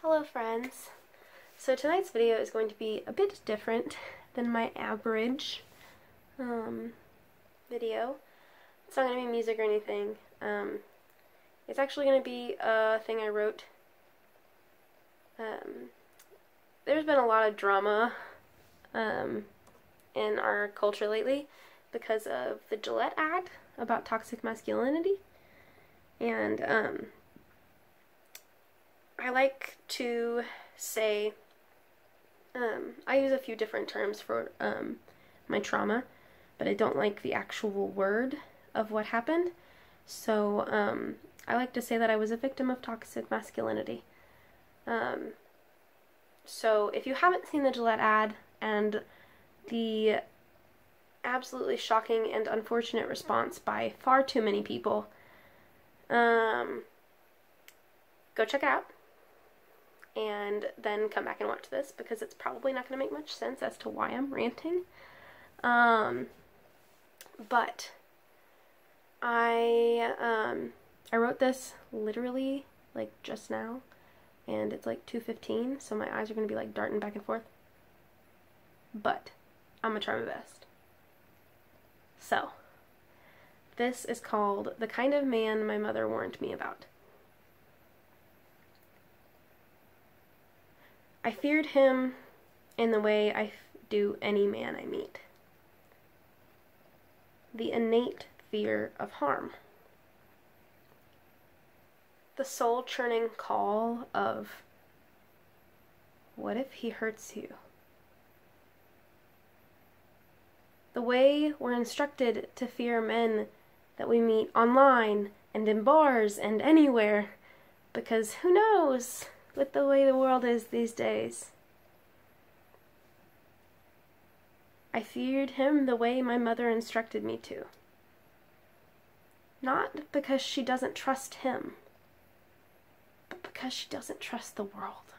Hello friends! So tonight's video is going to be a bit different than my average video. It's not going to be music or anything. It's actually going to be a thing I wrote. There's been a lot of drama in our culture lately because of the Gillette ad about toxic masculinity, and I like to say, I use a few different terms for my trauma, but I don't like the actual word of what happened. So I like to say that I was a victim of toxic masculinity. So if you haven't seen the Gillette ad and the absolutely shocking and unfortunate response by far too many people, go check it out. And then come back and watch this, because it's probably not going to make much sense as to why I'm ranting. But I wrote this literally like just now, and it's like 2:15, so my eyes are going to be like darting back and forth. But I'm going to try my best. So, this is called The Kind of Man My Mother Warned Me About. I feared him in the way I do any man I meet. The innate fear of harm. The soul-churning call of, what if he hurts you? The way we're instructed to fear men that we meet online and in bars and anywhere, because who knows? With the way the world is these days. I feared him the way my mother instructed me to. Not because she doesn't trust him, but because she doesn't trust the world.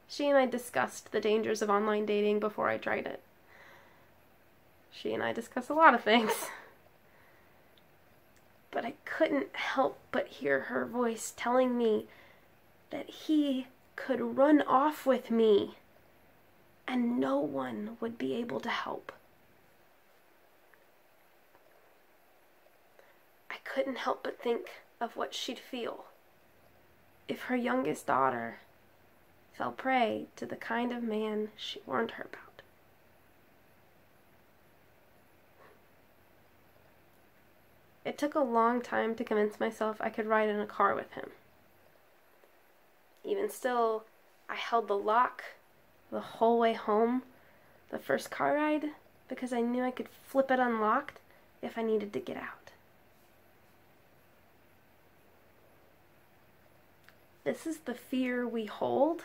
She and I discussed the dangers of online dating before I tried it. She and I discussed a lot of things. But I couldn't help but hear her voice telling me that he could run off with me and no one would be able to help. I couldn't help but think of what she'd feel if her youngest daughter fell prey to the kind of man she warned her about. It took a long time to convince myself I could ride in a car with him. Even still, I held the lock the whole way home, the first car ride, because I knew I could flip it unlocked if I needed to get out. This is the fear we hold.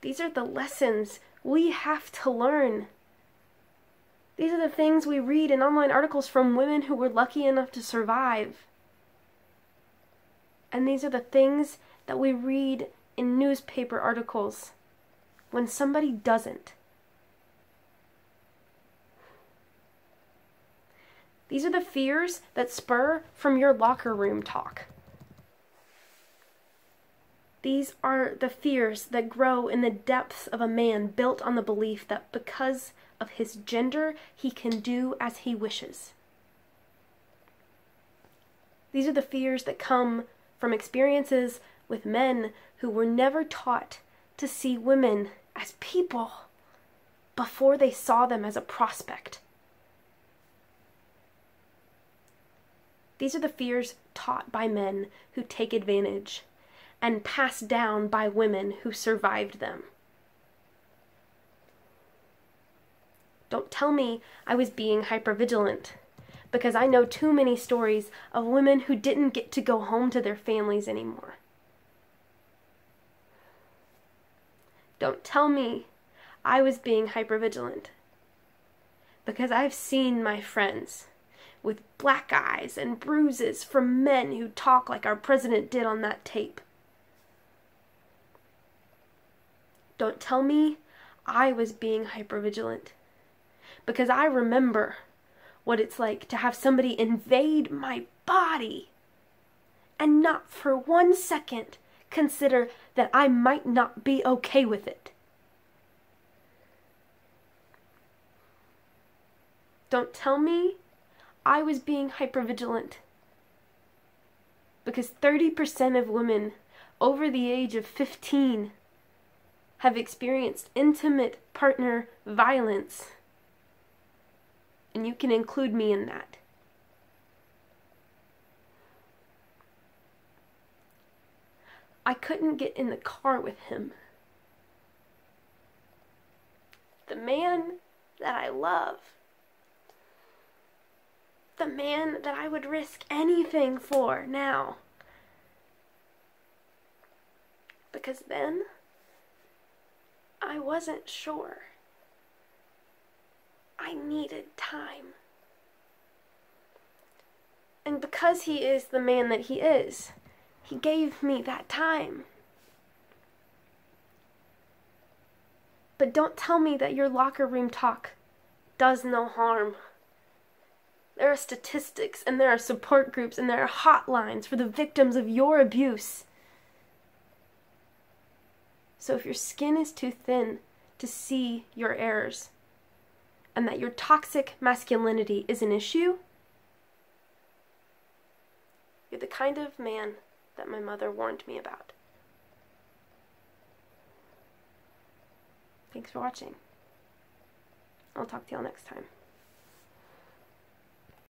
These are the lessons we have to learn. These are the things we read in online articles from women who were lucky enough to survive. And these are the things that we read in newspaper articles when somebody doesn't. These are the fears that spur from your locker room talk. These are the fears that grow in the depths of a man built on the belief that because of his gender, he can do as he wishes. These are the fears that come from experiences with men who were never taught to see women as people before they saw them as a prospect. These are the fears taught by men who take advantage and passed down by women who survived them. Don't tell me I was being hypervigilant, because I know too many stories of women who didn't get to go home to their families anymore. Don't tell me I was being hypervigilant, because I've seen my friends with black eyes and bruises from men who talk like our president did on that tape. Don't tell me I was being hypervigilant, because I remember what it's like to have somebody invade my body and not for 1 second consider that I might not be okay with it. Don't tell me I was being hypervigilant, because 30% of women over the age of 15 have experienced intimate partner violence, and you can include me in that. I couldn't get in the car with him. The man that I love. The man that I would risk anything for now. Because then, I wasn't sure. I needed time. And because he is the man that he is, he gave me that time. But don't tell me that your locker room talk does no harm. There are statistics, and there are support groups, and there are hotlines for the victims of your abuse. So if your skin is too thin to see your errors, and that your toxic masculinity is an issue, you're the kind of man that my mother warned me about. Thanks for watching. I'll talk to y'all next time.